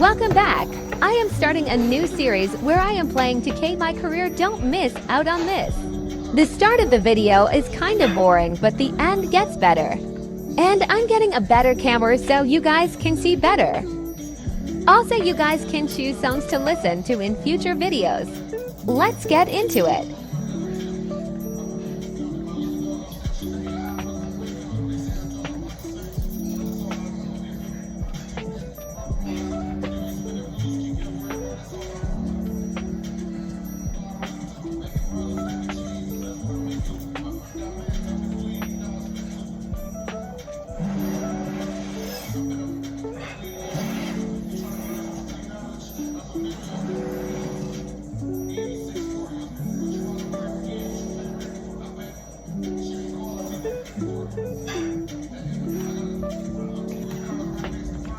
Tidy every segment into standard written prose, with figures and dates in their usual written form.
Welcome back! I am starting a new series where I am playing to my career. Don't miss out on this. The start of the video is kinda boring, but the end gets better. And I'm getting a better camera so you guys can see better. Also, you guys can choose songs to listen to in future videos. Let's get into it.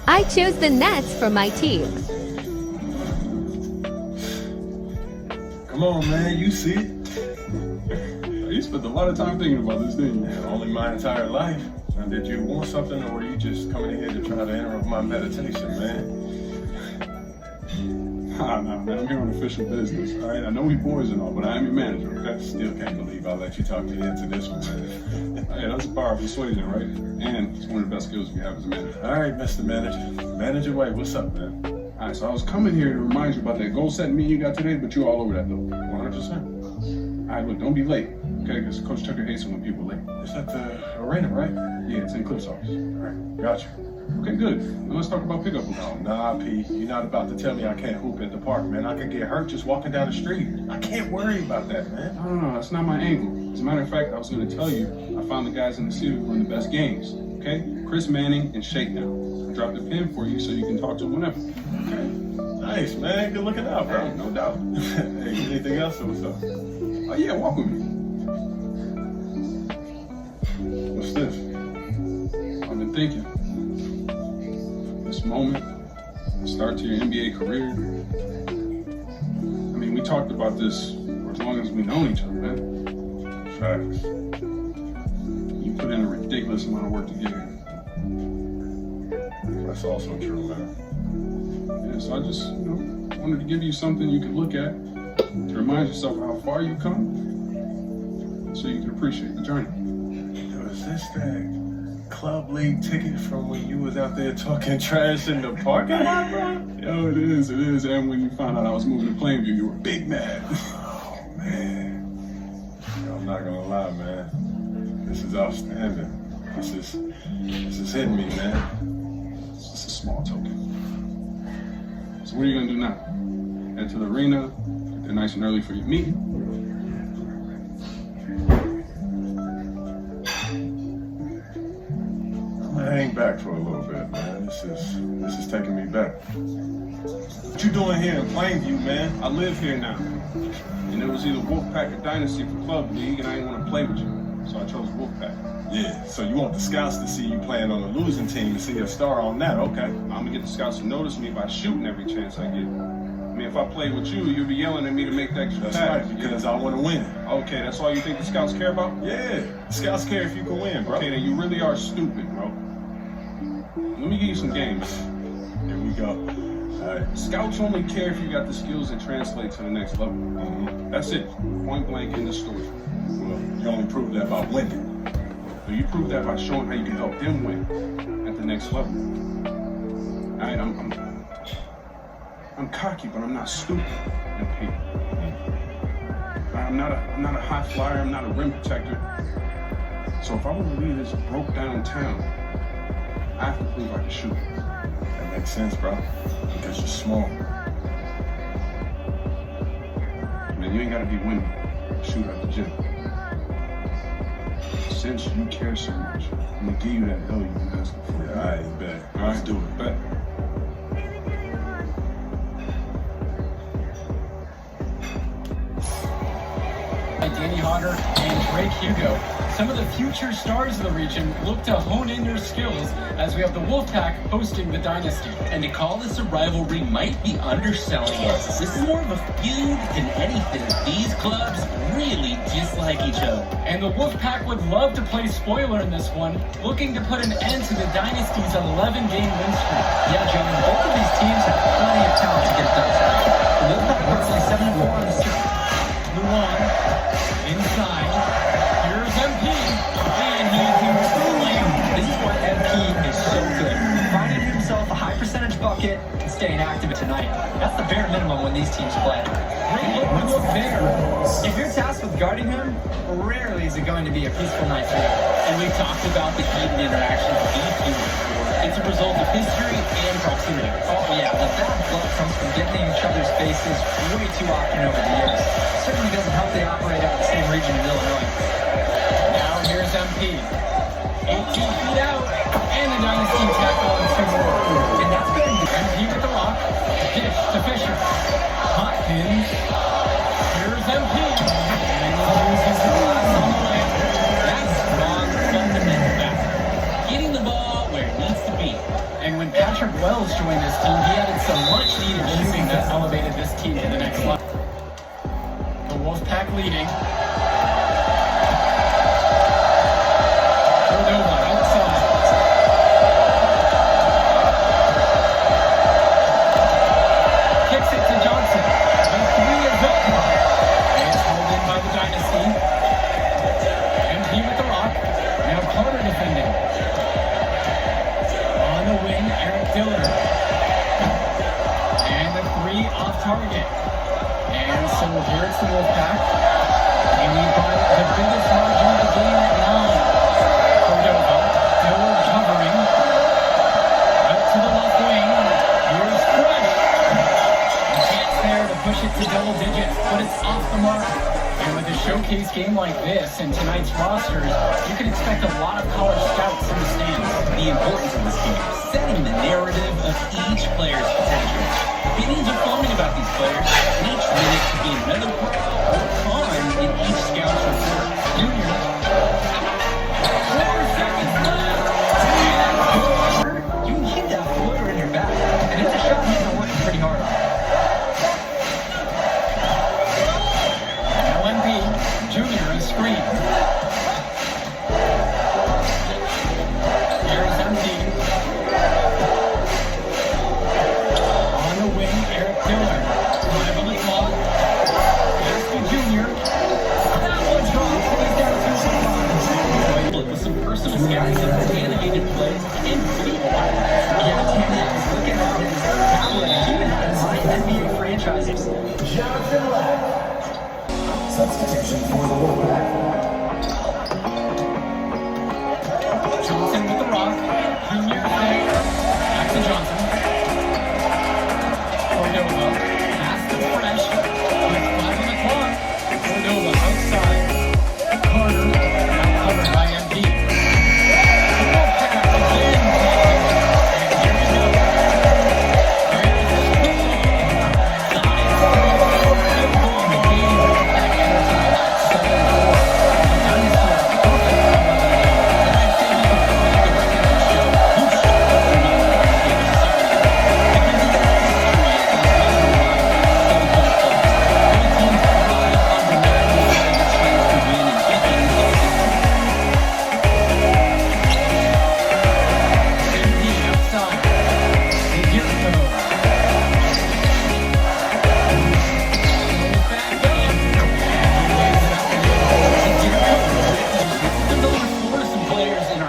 I choose the Nets for my team. Come on, man, you see it? You spent a lot of time thinking about this, didn't you? Only my entire life. Now, did you want something, or were you just coming in here to try to interrupt my meditation, man? Nah, man, I'm here on official business, all right? I know we boys and all, but I am your manager, okay? Still can't believe I let you talk me into this one, man. Hey, that's the power of persuasion, right? And it's one of the best skills we have as a manager. All right, Mr. Manager. Manager White, what's up, man? All right, so I was coming here to remind you about that goal-setting meeting you got today, but you're all over that, though. 100%. All right, look, don't be late, okay? Because Coach Tucker hates it when people are late. It's at the arena, right? Yeah, it's in Cliff's office. All right, gotcha. Okay, good. Now let's talk about pickup. Oh, nah, P. You're not about to tell me I can't hoop at the park, man. I could get hurt just walking down the street. I can't worry about that, man. No, that's not my angle. As a matter of fact, I was going to tell you, I found the guys in the city who run the best games, okay? Chris Manning and Shakedown. I dropped a pin for you so you can talk to them whenever. Okay. Nice, man. Good looking out, bro. Hey, no doubt. Hey, anything else or what's up? Oh, yeah, walk with me. What's this? I've been thinking. This moment, start to your NBA career. I mean, we talked about this for as long as we've known each other, man. Facts. You put in a ridiculous amount of work to get here. That's also true, man. Yeah, so I just, wanted to give you something you could look at to remind yourself how far you've come so you can appreciate the journey. Yo, is this that club league ticket from when you was out there talking trash in the parking lot, bro? Yo, it is. And when you found out I was moving to Plainview, you were big mad. Oh, man. Yo, I'm not gonna lie, man. This is outstanding. This is hitting me, man. It's just a small token. So what are you gonna do now? Head to the arena, get there nice and early for your meeting. I'm gonna hang back for a little bit, man. This is taking me back. What you doing here in Plainview, man? I live here now. And it was either Wolfpack or Dynasty for Club League, and I didn't want to play with you. So I chose Wolfpack. Yeah, so you want the scouts to see you playing on the losing team to see a star on that, okay. I'm gonna get the scouts to notice me by shooting every chance I get. I mean, if I played with you, you'd be yelling at me to make that extra That's pass. right, because I want to win. Okay, that's all you think the scouts care about? Yeah, the scouts care if you can win, bro. Okay, then you really are stupid, bro. Let me give you some games. Here we go. All right. Scouts only care if you got the skills that translate to the next level. That's it. Point blank in the story. Well, you only prove that by winning. So you prove that by showing how you can help them win at the next level. I'm cocky, but I'm not stupid, MP. I'm not a high flyer. I'm not a rim protector. So if I want to leave this broke down town, I have to prove I can shoot. That makes sense, bro. Because you're small. Man, you ain't gotta be winning. Shoot at the gym. Since you care so much, I'm gonna give you that hell you've been asking for. Yeah, I ain't bet. All right, Let's do it. Bet. Danny Hodder and Drake Hugo. Some of the future stars of the region look to hone in their skills as we have the Wolfpack hosting the Dynasty. And to call this a rivalry might be underselling it. This is more of a feud than anything. These clubs really dislike each other. And the Wolfpack would love to play spoiler in this one, looking to put an end to the Dynasty's 11-game win streak. Yeah, John, both of these teams have pocket and staying active tonight. That's the bare minimum when these teams play. Great look there. If you're tasked with guarding him, rarely is it going to be a peaceful night for you. And we've talked about the heated interactions being before. It's a result of history and proximity. Oh yeah, the bad blood comes from getting in each other's faces way too often over the years. Certainly doesn't help they operate out of the same region in Illinois. Now here's MP. 18 feet out, and the Dynasty tackle on some more. And that's good. MP with the rock. Dish to Fisher. Hopkins. Here's MP. And he loses the glass on the way. That's strong fundamental back. Getting the ball where it needs to be. And when Patrick Wells joined this team, he added some much-needed shooting that elevated this team to the next level. The Wolfpack leading. Cordova outside. Kicks it to Johnson. The three is up. And it's held in by the Dynasty. MP with the rock. Now Carter defending. On the wing, Eric Diller. And the three off target. And so here it's the Wolfpack. They lead by the biggest margin of the game at 9. Cordova, Diller covering. Out to the left wing. Here's Fresh. A chance there to push it to double digits, but it's off the mark. And with a showcase game like this in tonight's rosters, you can expect a lot of college scouts in the stands. The importance of this game, setting the narrative of each player's potential. Opinions are flowing about these players, and each minute could be another pro or con in each scout's report. Junior. 4 seconds left. You can keep that floater in your back. And it's a shot he's been working pretty hard on. Now MP, Junior, a screen. Here's MP. On the wing, Eric Diller. 5 on the clock. Pass to Junior. That one's gone. He's down 2 With some personal scouting and animated plays and video. Yeah, Tanner is looking at his tablet. He even has my NBA franchises. Johnson left. Substitution for the Wolfpack. Johnson with the rock. Junior thing. Back to Johnson. Cordova. Pass to Fresh. With 5 on the clock. Cordova outside. Carter. Now covered by MP. The Wolfpack again. And here we go. Here's the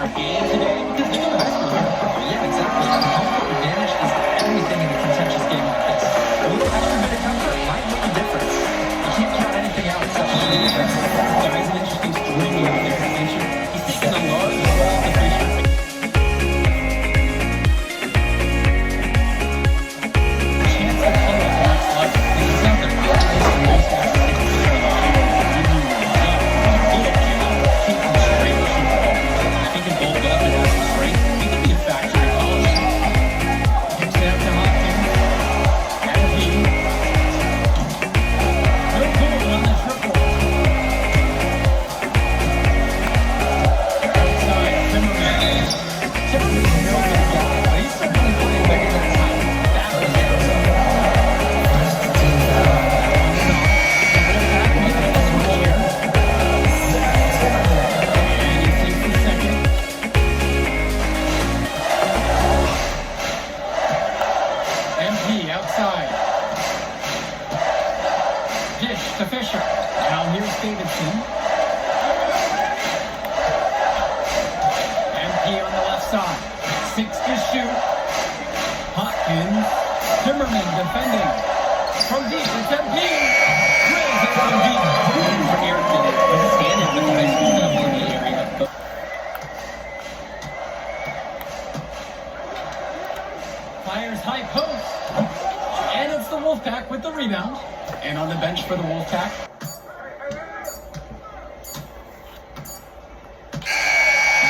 to Fisher. Now here's Davidson. MP on the left side. 6 to shoot. Hopkins. Spins. Zimmerman defending. From deep, it's MP. Drills it from deep. And for Eric Bennett, he's standing at the high school level in the area. But Fires high post. And it's the Wolfpack with the rebound. And on the bench for the Wolfpack.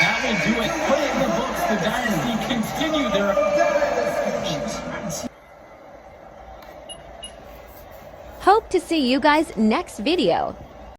That will do it. Put it in the books. The Dynasty continue their... Hope to see you guys next video.